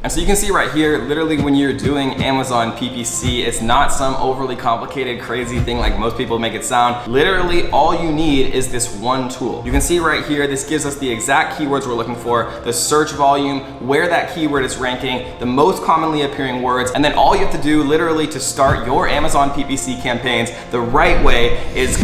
And so you can see right here, literally when you're doing Amazon PPC, it's not some overly complicated, crazy thing like most people make it sound. Literally all you need is this one tool. You can see right here, this gives us the exact keywords we're looking for, the search volume, where that keyword is ranking, the most commonly appearing words, and then all you have to do literally to start your Amazon PPC campaigns the right way is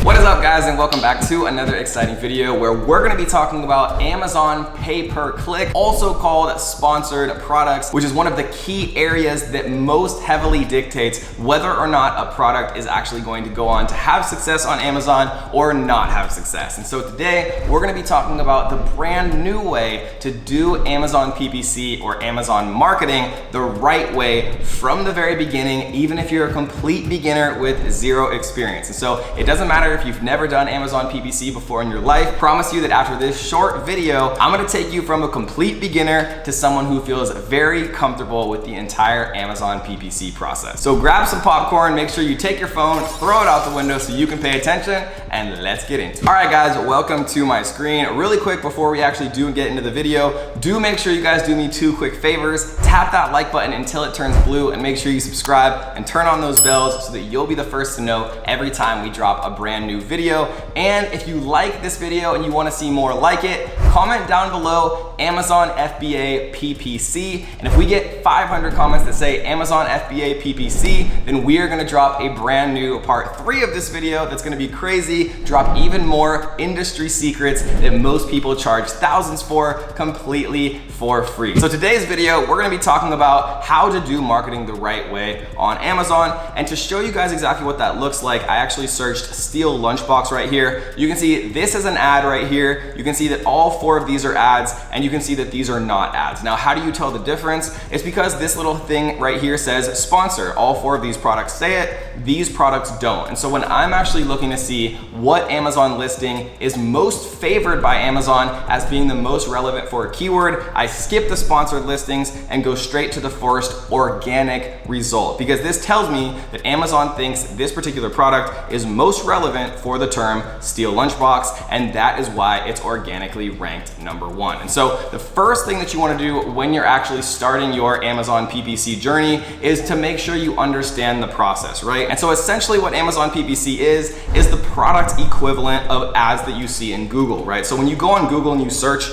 What is up, guys, and welcome back to another exciting video where we're going to be talking about Amazon pay-per-click, also called sponsored products, which is one of the key areas that most heavily dictates whether or not a product is actually going to go on to have success on Amazon or not have success. And so today we're going to be talking about the brand new way to do Amazon PPC or Amazon marketing the right way from the very beginning, even if you're a complete beginner with zero experience. And so it doesn't matter if you've never done Amazon PPC before in your life. Promise you that after this short video, I'm gonna take you from a complete beginner to someone who feels very comfortable with the entire Amazon PPC process. So grab some popcorn, make sure you take your phone, throw it out the window so you can pay attention, and let's get into it. All right, guys, welcome to my screen. Really quick before we actually do get into the video, do make sure you guys do me two quick favors. Tap that like button until it turns blue and make sure you subscribe and turn on those bells so that you'll be the first to know every time we drop a brand new video. And if you like this video and you want to see more like it, comment down below Amazon FBA PPC. And if we get 500 comments that say Amazon FBA PPC, then we are going to drop a brand new part 3 of this video that's going to be crazy, drop even more industry secrets that most people charge thousands for completely for free. So today's video, we're going to be talking about how to do marketing the right way on Amazon. And to show you guys exactly what that looks like, I actually searched Steel Lunchbox right here. You can see this is an ad right here. You can see that all 4 of these are ads, and you can see that these are not ads. Now, how do you tell the difference? It's because this little thing right here says sponsor. All 4 of these products say it, these products don't. And so when I'm actually looking to see what Amazon listing is most favored by Amazon as being the most relevant for a keyword, I skip the sponsored listings and go straight to the first organic result, because this tells me that Amazon thinks this particular product is most relevant for the term Steel Lunchbox, and that is why it's organically ranked #1. And so the first thing that you want to do when you're actually starting your Amazon PPC journey is to make sure you understand the process, right? And so essentially what Amazon PPC is the product equivalent of ads that you see in Google, right? So when you go on Google and you search,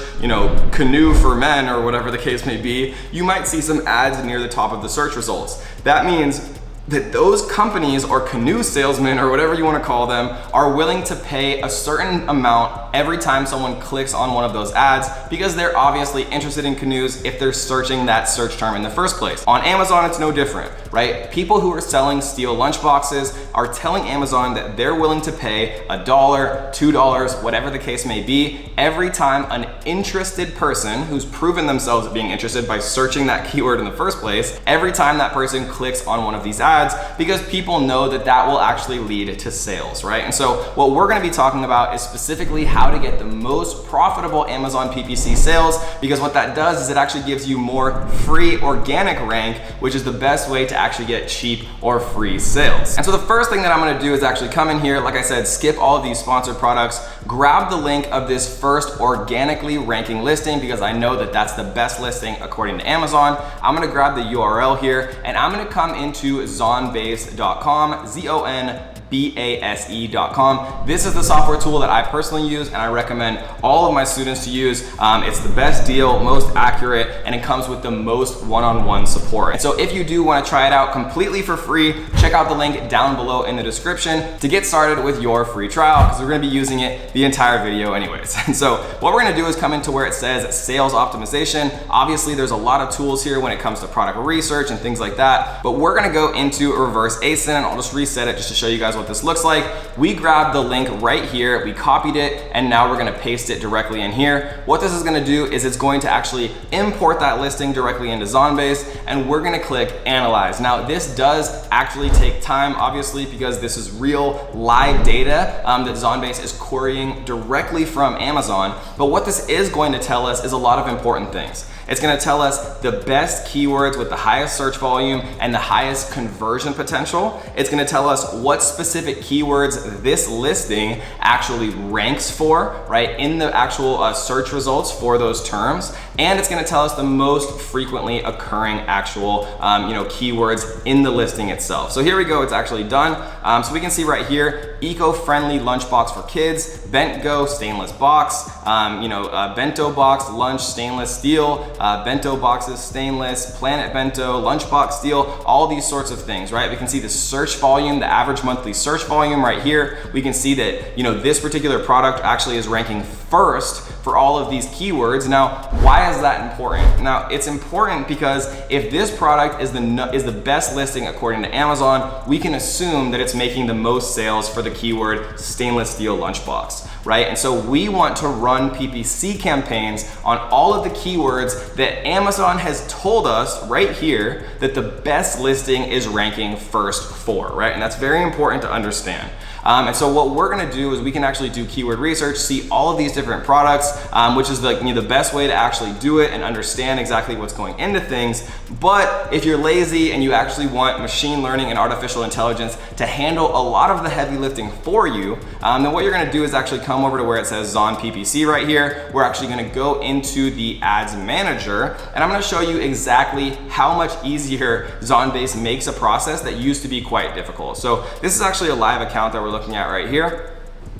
canoe for men or whatever the case may be, you might see some ads near the top of the search results. That means that those companies or canoe salesmen or whatever you want to call them are willing to pay a certain amount every time someone clicks on one of those ads, because they're obviously interested in canoes if they're searching that search term in the first place. On Amazon, it's no different, right? People who are selling steel lunchboxes are telling Amazon that they're willing to pay $1, $2, whatever the case may be, every time an interested person who's proven themselves being interested by searching that keyword in the first place, every time that person clicks on one of these ads, because people know that that will actually lead to sales, right? And so what we're going to be talking about is specifically how to get the most profitable Amazon PPC sales, because what that does is it actually gives you more free organic rank, which is the best way to actually get cheap or free sales. And so the first thing that I'm going to do is actually come in here, like I said, skip all of these sponsored products, grab the link of this first organically ranking listing, because I know that that's the best listing according to Amazon. I'm going to grab the URL here, and I'm going to come into zonbase.com, ZonBase.com. This is the software tool that I personally use and I recommend all of my students to use. It's the best deal, most accurate, and it comes with the most one-on-one support. And so if you do want to try it out completely for free, check out the link down below in the description to get started with your free trial, because we're going to be using it the entire video anyways. And so what we're going to do is come into where it says sales optimization. Obviously, there's a lot of tools here when it comes to product research and things like that, but we're going to go into reverse ASIN, and I'll just reset it just to show you guys what this looks like. We grabbed the link right here, we copied it, and now we're going to paste it directly in here. What this is going to do is it's going to actually import that listing directly into ZonBase, and we're going to click analyze. Now this does actually take time, obviously, because this is real live data that ZonBase is querying directly from Amazon. But what this is going to tell us is a lot of important things. It's going to tell us the best keywords with the highest search volume and the highest conversion potential. It's going to tell us what specific specific keywords this listing actually ranks for, right, in the actual search results for those terms. And it's gonna tell us the most frequently occurring actual keywords in the listing itself. So here we go, it's actually done. So we can see right here, eco-friendly lunchbox for kids, Bent-Go stainless box, bento box, lunch stainless steel, bento boxes stainless, Planet Bento, lunchbox steel, all these sorts of things, right? We can see the search volume, the average monthly search volume right here. We can see that, this particular product actually is ranking first for all of these keywords. Now, why is that important? Now, it's important because if this product is the best listing according to Amazon, we can assume that it's making the most sales for the keyword stainless steel lunchbox, right? And so we want to run PPC campaigns on all of the keywords that Amazon has told us right here that the best listing is ranking first for, right? And that's very important to understand. And so what we're gonna do is we can actually do keyword research, see all of these different products, which is the best way to actually do it and understand exactly what's going into things. But if you're lazy and you actually want machine learning and artificial intelligence to handle a lot of the heavy lifting for you, then what you're gonna do is actually come over to where it says ZonPPC right here. We're actually gonna go into the ads manager, and I'm gonna show you exactly how much easier ZonBase makes a process that used to be quite difficult. So this is actually a live account that we're looking at right here.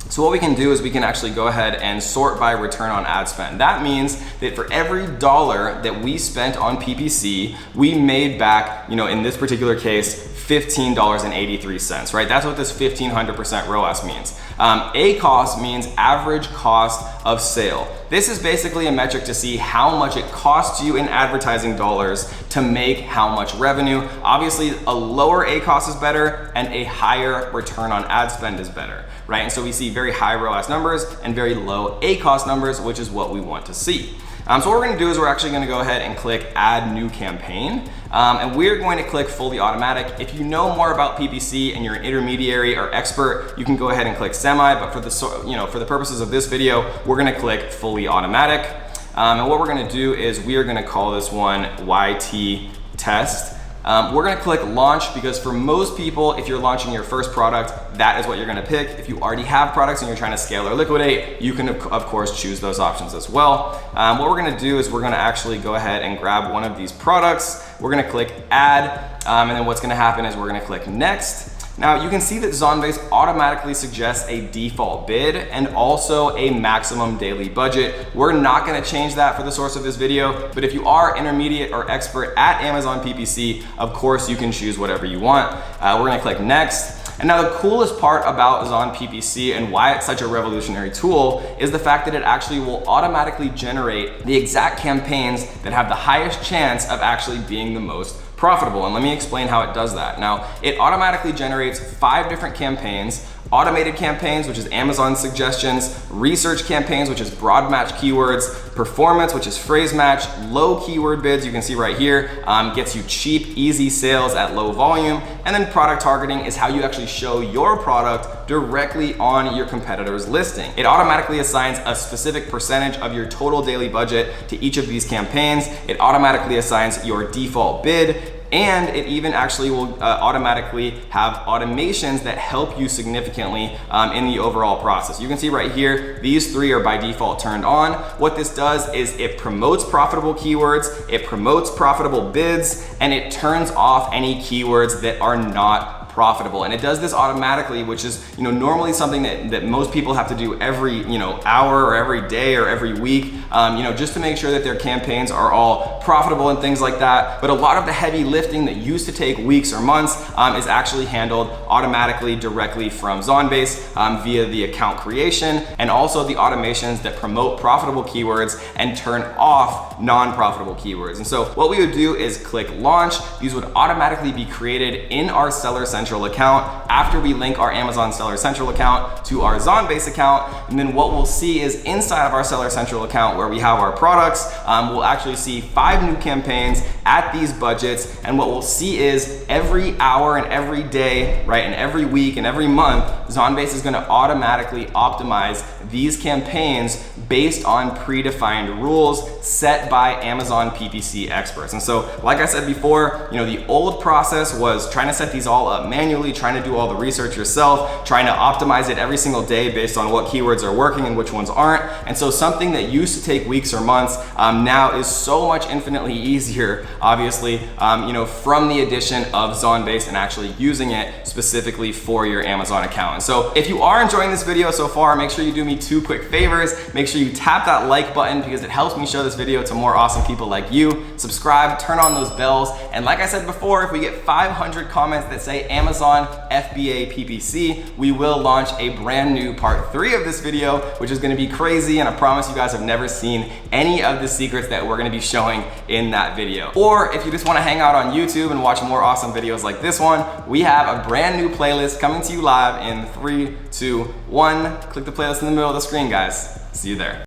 So what we can do is we can actually go ahead and sort by return on ad spend. That means that for every dollar that we spent on PPC, we made back, in this particular case, $15.83, right? That's what this 1500% ROAS means. ACoS means average cost of sale. This is basically a metric to see how much it costs you in advertising dollars to make how much revenue. Obviously, a lower ACoS is better and a higher return on ad spend is better, right? And so we see very high ROAS numbers and very low ACoS numbers, which is what we want to see. So what we're gonna do is we're actually gonna go ahead and click Add New Campaign. And we're going to click Fully Automatic. If you know more about PPC and you're an intermediary or expert, you can go ahead and click Semi, but for the purposes of this video, we're gonna click Fully Automatic. And what we're gonna do is we are gonna call this one YT Test. We're gonna click Launch because for most people, if you're launching your first product, that is what you're gonna pick. If you already have products and you're trying to scale or liquidate, you can of course choose those options as well. What we're gonna do is we're gonna actually go ahead and grab one of these products. We're gonna click Add, and then what's gonna happen is we're gonna click Next. Now you can see that ZonBase automatically suggests a default bid and also a maximum daily budget. We're not gonna change that for the source of this video, but if you are intermediate or expert at Amazon PPC, of course you can choose whatever you want. We're gonna click Next. And now the coolest part about ZonPPC and why it's such a revolutionary tool is the fact that it actually will automatically generate the exact campaigns that have the highest chance of actually being the most profitable. And let me explain how it does that. Now, it automatically generates 5 different campaigns: automated campaigns, which is Amazon suggestions; research campaigns, which is broad match keywords; performance, which is phrase match; low keyword bids, you can see right here, gets you cheap, easy sales at low volume; and then product targeting is how you actually show your product directly on your competitor's listing. It automatically assigns a specific percentage of your total daily budget to each of these campaigns. It automatically assigns your default bid, and it even actually will automatically have automations that help you significantly in the overall process. You can see right here, these 3 are by default turned on. What this does is it promotes profitable keywords, it promotes profitable bids, and it turns off any keywords that are not profitable. And it does this automatically, which is normally something that most people have to do every hour or every day or every week, just to make sure that their campaigns are all profitable and things like that. But a lot of the heavy lifting that used to take weeks or months is actually handled automatically directly from ZonBase via the account creation and also the automations that promote profitable keywords and turn off non-profitable keywords. And so what we would do is click Launch. These would automatically be created in our Seller Central account after we link our Amazon Seller Central account to our ZonBase account. And then what we'll see is inside of our Seller Central account where we have our products, we'll actually see 5 new campaigns at these budgets. And what we'll see is every hour and every day, right, and every week and every month, ZonBase is gonna automatically optimize these campaigns based on predefined rules set by Amazon PPC experts. And so, like I said before, the old process was trying to set these all up manually, trying to do all the research yourself, trying to optimize it every single day based on what keywords are working and which ones aren't. And so something that used to take weeks or months now is so much infinitely easier, obviously, from the addition of ZonBase and actually using it specifically for your Amazon account. And so if you are enjoying this video so far, make sure you do me 2 quick favors. Make sure you tap that like button because it helps me show this video to more awesome people like you. Subscribe, turn on those bells. And like I said before, if we get 500 comments that say Amazon FBA PPC, we will launch a brand new part 3 of this video, which is gonna be crazy. And I promise you guys have never seen any of the secrets that we're gonna be showing in that video. Or if you just wanna hang out on YouTube and watch more awesome videos like this one, we have a brand new playlist coming to you live in 3, 2, 1. Click the playlist in the middle of the screen, guys. See you there.